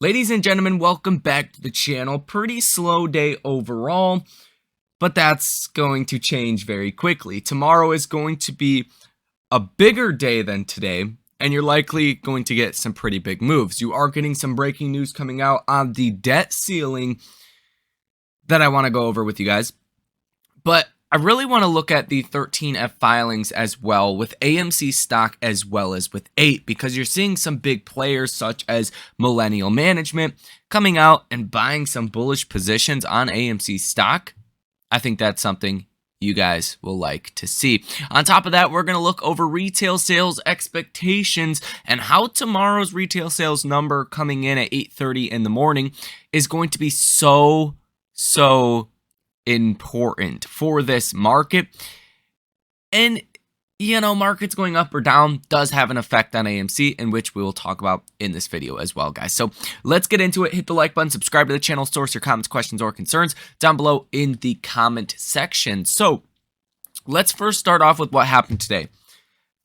Ladies and gentlemen, welcome back to the channel. Pretty slow day overall, but that's going to change very quickly. Tomorrow is going to be a bigger day than today, and you're likely going to get some pretty big moves. You are getting some breaking news coming out on the debt ceiling that I want to go over with you guys. But I really want to look at the 13F filings as well, with AMC stock as well as with 8, because you're seeing some big players such as Millennial Management coming out and buying some bullish positions on AMC stock. I think that's something you guys will like to see. On top of that, we're going to look over retail sales expectations and how tomorrow's retail sales number coming in at 8:30 in the morning is going to be so important for this market. And markets going up or down does have an effect on AMC, in which we will talk about in this video as well, guys. So let's get into it. Hit the like button, subscribe to the channel, source your comments, questions, or concerns down below in the comment section. So let's first start off with what happened today.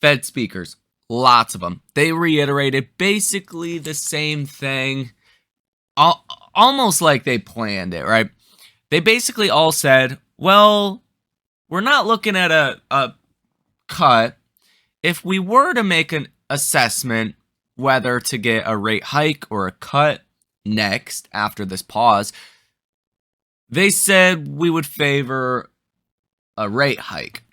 Fed speakers, lots of them. They reiterated basically the same thing, almost like they planned it, right? They basically all said, well, we're not looking at a cut. If we were to make an assessment whether to get a rate hike or a cut next after this pause, they said we would favor a rate hike.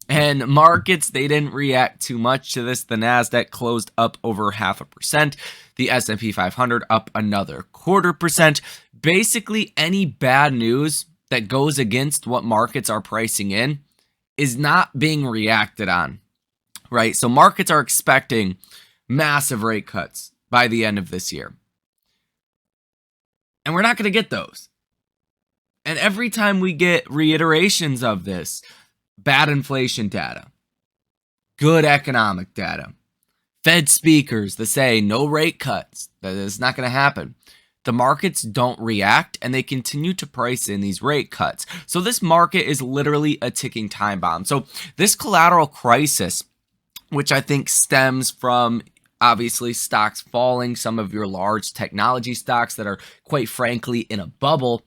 And markets, they didn't react too much to this. The NASDAQ closed up over 0.5%. The S&P 500 up another 0.25%. Basically, any bad news that goes against what markets are pricing in is not being reacted on, right? So markets are expecting massive rate cuts by the end of this year. And we're not going to get those. And every time we get reiterations of this, bad inflation data, good economic data, Fed speakers that say no rate cuts, that it's not going to happen, the markets don't react and they continue to price in these rate cuts. So this market is literally a ticking time bomb. So this collateral crisis, which I think stems from obviously stocks falling, some of your large technology stocks that are quite frankly in a bubble,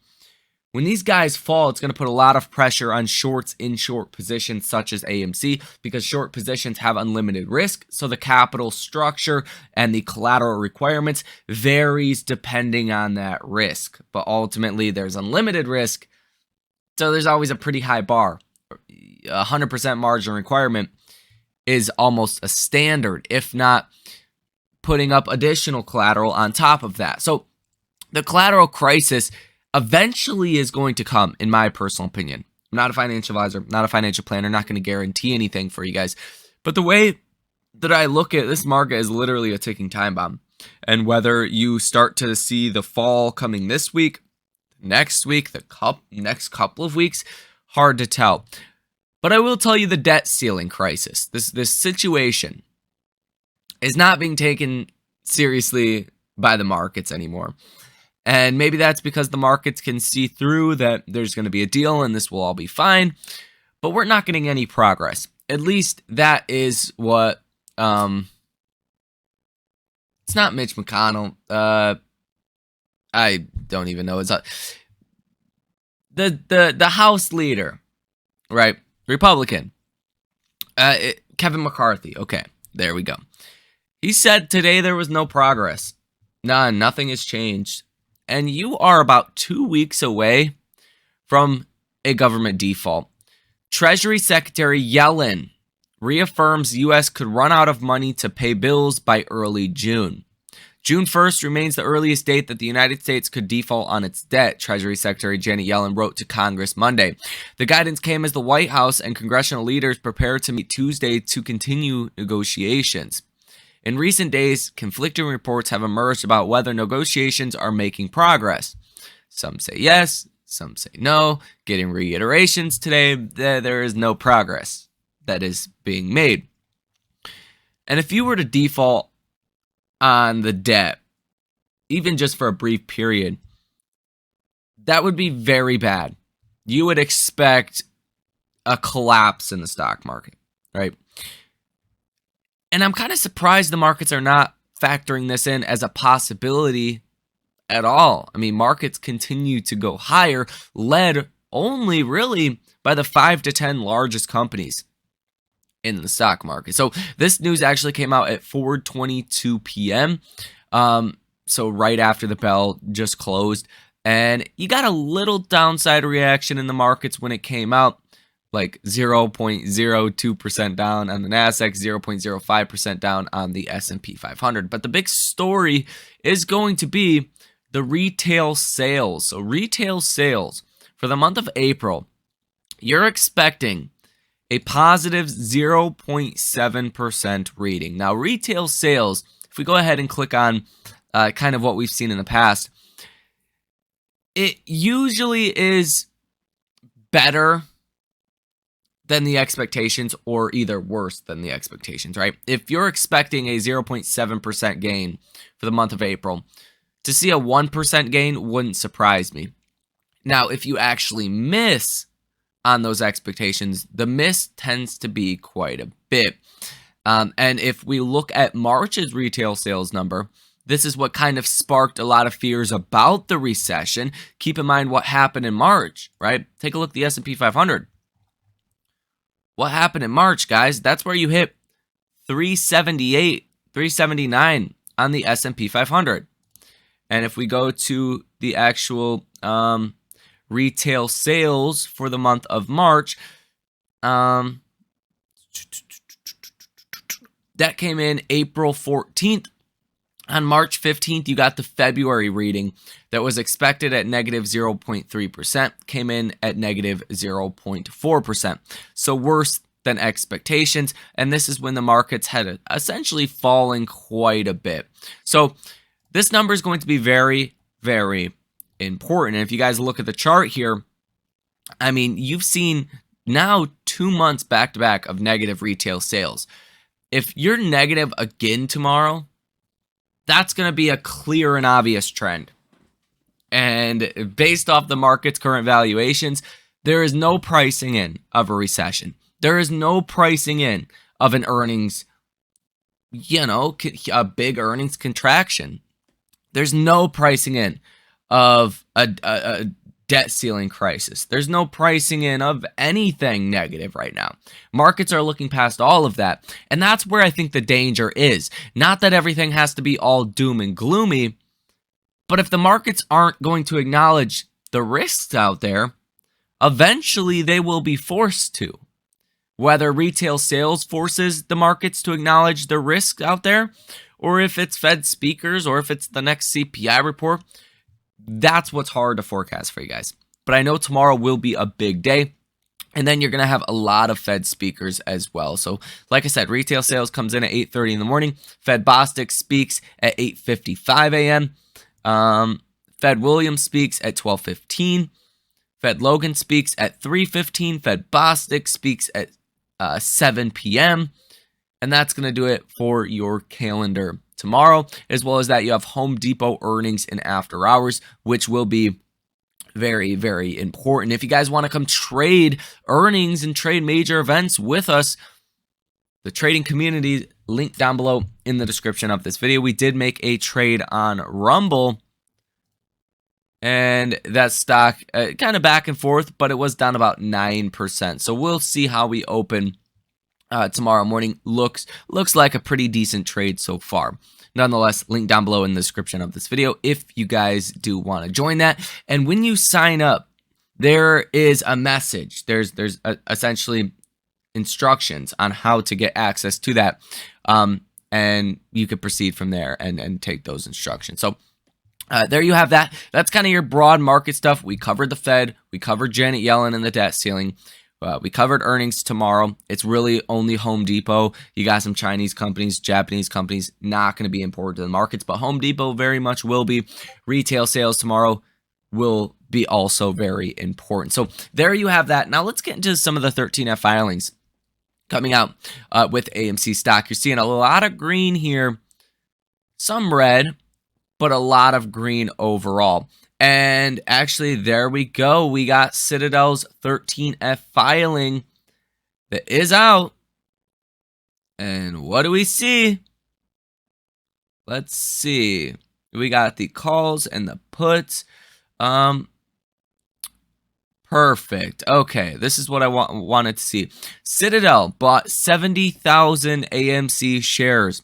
when these guys fall, it's going to put a lot of pressure on shorts in short positions such as AMC, because short positions have unlimited risk. So the capital structure and the collateral requirements varies depending on that risk. But ultimately, there's unlimited risk. So there's always a pretty high bar. 100% margin requirement is almost a standard, if not putting up additional collateral on top of that. So the collateral crisis eventually is going to come, in my personal opinion. I'm not a financial advisor, not a financial planner, not going to guarantee anything for you guys. But the way that I look at this market is literally a ticking time bomb. And whether you start to see the fall coming this week, next week, next couple of weeks, hard to tell. But I will tell you, the debt ceiling crisis, this situation is not being taken seriously by the markets anymore. And maybe that's because the markets can see through that there's going to be a deal and this will all be fine. But we're not getting any progress. At least that is what, it's not Mitch McConnell. I don't even know. It's the House leader, right? Republican. Kevin McCarthy. Okay, there we go. He said today there was no progress. Nothing has changed. And you are about 2 weeks away from a government default. Treasury Secretary Yellen reaffirms U.S. could run out of money to pay bills by early June. June 1st remains the earliest date that the United States could default on its debt, Treasury Secretary Janet Yellen wrote to Congress Monday. The guidance came as the White House and congressional leaders prepared to meet Tuesday to continue negotiations. In recent days, conflicting reports have emerged about whether negotiations are making progress. Some say yes, some say no. Getting reiterations today that there is no progress that is being made. And if you were to default on the debt, even just for a brief period, that would be very bad. You would expect a collapse in the stock market, right? And I'm kind of surprised the markets are not factoring this in as a possibility at all. I mean, markets continue to go higher, led only really by the 5 to 10 largest companies in the stock market. So this news actually came out at 4:22 p.m. So right after the bell just closed, and you got a little downside reaction in the markets when it came out, like 0.02% down on the Nasdaq, 0.05% down on the S&P 500. But the big story is going to be the retail sales. So retail sales for the month of April, you're expecting a positive 0.7% reading. Now, retail sales, if we go ahead and click on kind of what we've seen in the past, it usually is better than the expectations or either worse than the expectations, right? If you're expecting a 0.7% gain for the month of April, to see a 1% gain wouldn't surprise me. Now, if you actually miss on those expectations, the miss tends to be quite a bit. And if we look at March's retail sales number, this is what kind of sparked a lot of fears about the recession. Keep in mind what happened in March, right? Take a look at the S&P 500. What happened in March, guys? That's where you hit 378, 379 on the S&P 500. And if we go to the actual retail sales for the month of March, that came in April 14th. On March 15th, you got the February reading that was expected at negative 0.3%, came in at negative 0.4%. So worse than expectations, and this is when the markets had essentially fallen quite a bit. So this number is going to be very, very important. And if you guys look at the chart here, I mean, you've seen now 2 months back-to-back of negative retail sales. If you're negative again tomorrow, that's going to be a clear and obvious trend. And based off the market's current valuations, there is no pricing in of a recession. There is no pricing in of an earnings, a big earnings contraction. There's no pricing in of a debt ceiling crisis. There's no pricing in of anything negative right now. Markets are looking past all of that. And that's where I think the danger is. Not that everything has to be all doom and gloomy, but if the markets aren't going to acknowledge the risks out there, eventually they will be forced to. Whether retail sales forces the markets to acknowledge the risks out there, or if it's Fed speakers, or if it's the next CPI report, that's what's hard to forecast for you guys. But I know tomorrow will be a big day. And then you're going to have a lot of Fed speakers as well. So like I said, retail sales comes in at 8:30 in the morning. Fed Bostic speaks at 8:55 a.m. Fed Williams speaks at 12:15. Fed Logan speaks at 3:15. Fed Bostic speaks at 7 p.m. And that's going to do it for your calendar tomorrow, as well as that you have Home Depot earnings in after hours, which will be very, very important. If you guys want to come trade earnings and trade major events with us, the trading community link down below in the description of this video. We did make a trade on Rumble, and that stock kind of back and forth, but it was down about 9%. So we'll see how we open tomorrow morning. Looks like a pretty decent trade so far. Nonetheless, link down below in the description of this video if you guys do want to join that. And when you sign up, there is a message. There's essentially instructions on how to get access to that. And you could proceed from there and take those instructions. So there you have that. That's kind of your broad market stuff. We covered the Fed. We covered Janet Yellen and the debt ceiling. We covered earnings tomorrow. It's really only Home Depot. You got some Chinese companies, Japanese companies, not going to be important to the markets, but Home Depot very much will be. Retail sales tomorrow will be also very important. So there you have that. Now let's get into some of the 13F filings coming out with AMC stock. You're seeing a lot of green here, some red, but a lot of green overall. And actually, there we go. We got Citadel's 13F filing that is out. And what do we see? Let's see. We got the calls and the puts. Perfect. Okay, this is what I wanted to see. Citadel bought 70,000 AMC shares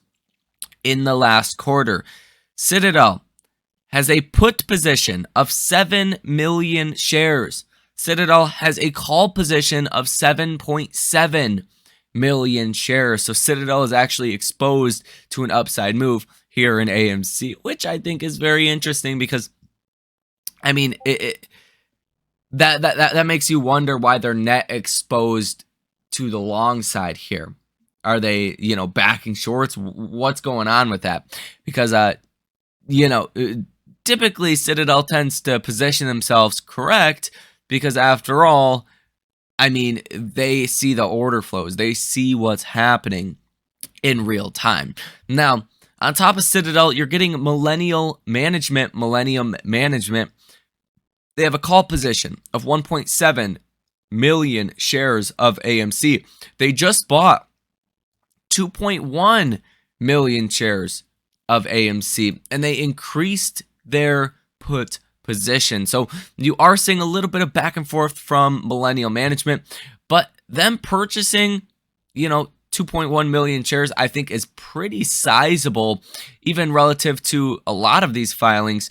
in the last quarter. Citadel has a put position of 7 million shares. Citadel has a call position of 7.7 million shares. So Citadel is actually exposed to an upside move here in AMC, which I think is very interesting because, I mean, that makes you wonder why they're net exposed to the long side here. Are they, backing shorts? What's going on with that? Because, typically Citadel tends to position themselves correct because after all, I mean, they see the order flows. They see what's happening in real time. Now, on top of Citadel, you're getting Millennium Management. They have a call position of 1.7 million shares of AMC. They just bought 2.1 million shares of AMC, and they increased their put position. So you are seeing a little bit of back and forth from Millennium Management, but them purchasing, 2.1 million shares, I think is pretty sizable, even relative to a lot of these filings.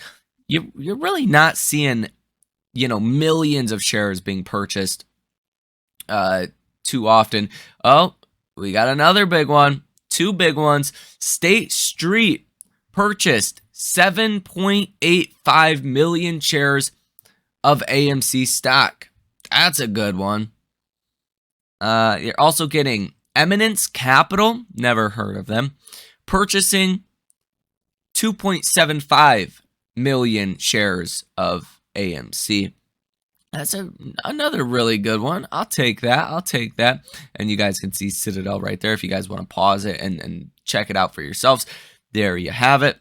You're really not seeing, millions of shares being purchased too often. Oh, we got another big one. Two big ones. State Street purchased 7.85 million shares of AMC stock. That's a good one. You're also getting Eminence Capital, never heard of them, purchasing 2.75 million shares of AMC. That's another really good one. I'll take that. And you guys can see Citadel right there if you guys want to pause it and check it out for yourselves. There you have it.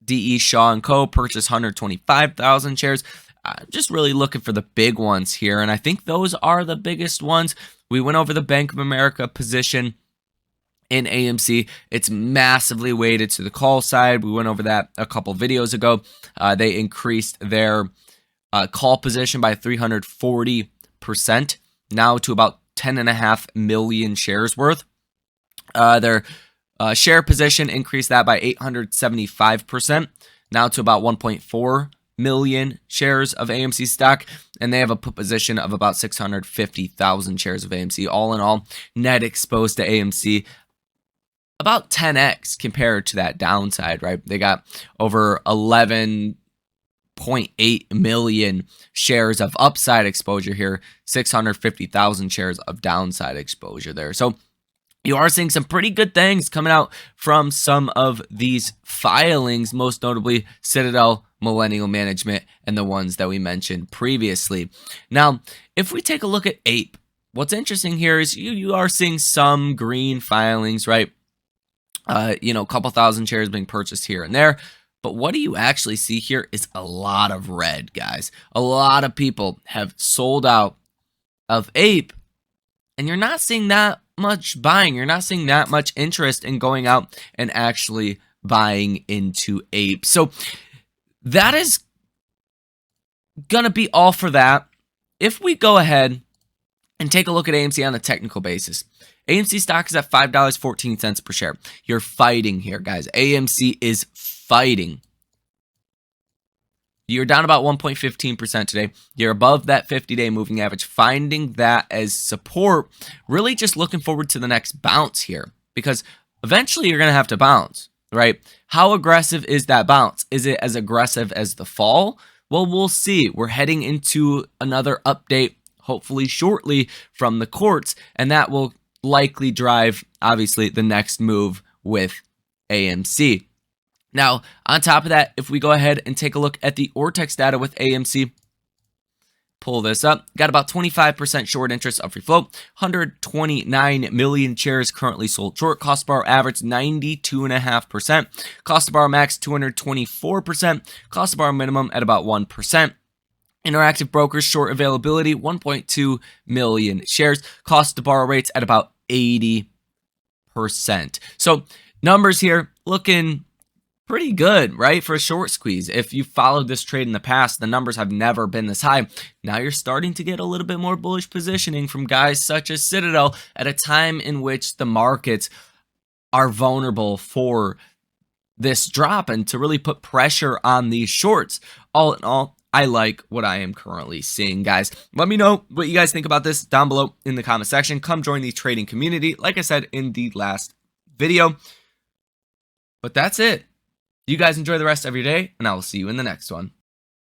D.E. Shaw & Co. purchased 125,000 shares. I'm just really looking for the big ones here, and I think those are the biggest ones. We went over the Bank of America position in AMC. It's massively weighted to the call side. We went over that a couple videos ago. They increased their call position by 340%, now to about 10.5 million shares worth. Their share position increased that by 875%, now to about 1.4 million shares of AMC stock, and they have a put position of about 650,000 shares of AMC. All in all, net exposed to AMC about 10x compared to that downside, right? They got over 11.8 million shares of upside exposure here, 650,000 shares of downside exposure there. So you are seeing some pretty good things coming out from some of these filings, most notably Citadel, Millennium Management, and the ones that we mentioned previously. Now, if we take a look at APE, what's interesting here is you are seeing some green filings, right? A couple thousand shares being purchased here and there. But what do you actually see here is a lot of red, guys. A lot of people have sold out of APE, and you're not seeing that much buying. You're not seeing that much interest in going out and actually buying into APE. So that is going to be all for that. If we go ahead and take a look at AMC on a technical basis, AMC stock is at $5.14 per share. You're fighting here, guys. AMC is fighting. You're down about 1.15% today. You're above that 50-day moving average, finding that as support. Really just looking forward to the next bounce here, because eventually you're going to have to bounce, right? How aggressive is that bounce? Is it as aggressive as the fall? Well, we'll see. We're heading into another update, hopefully shortly, from the courts, and that will likely drive, obviously, the next move with AMC. Now, on top of that, if we go ahead and take a look at the Ortex data with AMC, pull this up, got about 25% short interest of free float, 129 million shares currently sold short, cost to borrow average 92.5%, cost to borrow max 224%, cost to borrow minimum at about 1%. Interactive brokers short availability 1.2 million shares, cost to borrow rates at about 80%. So Numbers here looking pretty good, right, for a short squeeze. If you followed this trade in the past, the numbers have never been this high. Now you're starting to get a little bit more bullish positioning from guys such as Citadel at a time in which the markets are vulnerable for this drop and to really put pressure on these shorts. All in all, I like what I am currently seeing, guys. Let me know what you guys think about this down below in the comment section. Come join the trading community, like I said in the last video. But that's it. You guys enjoy the rest of your day, and I will see you in the next one.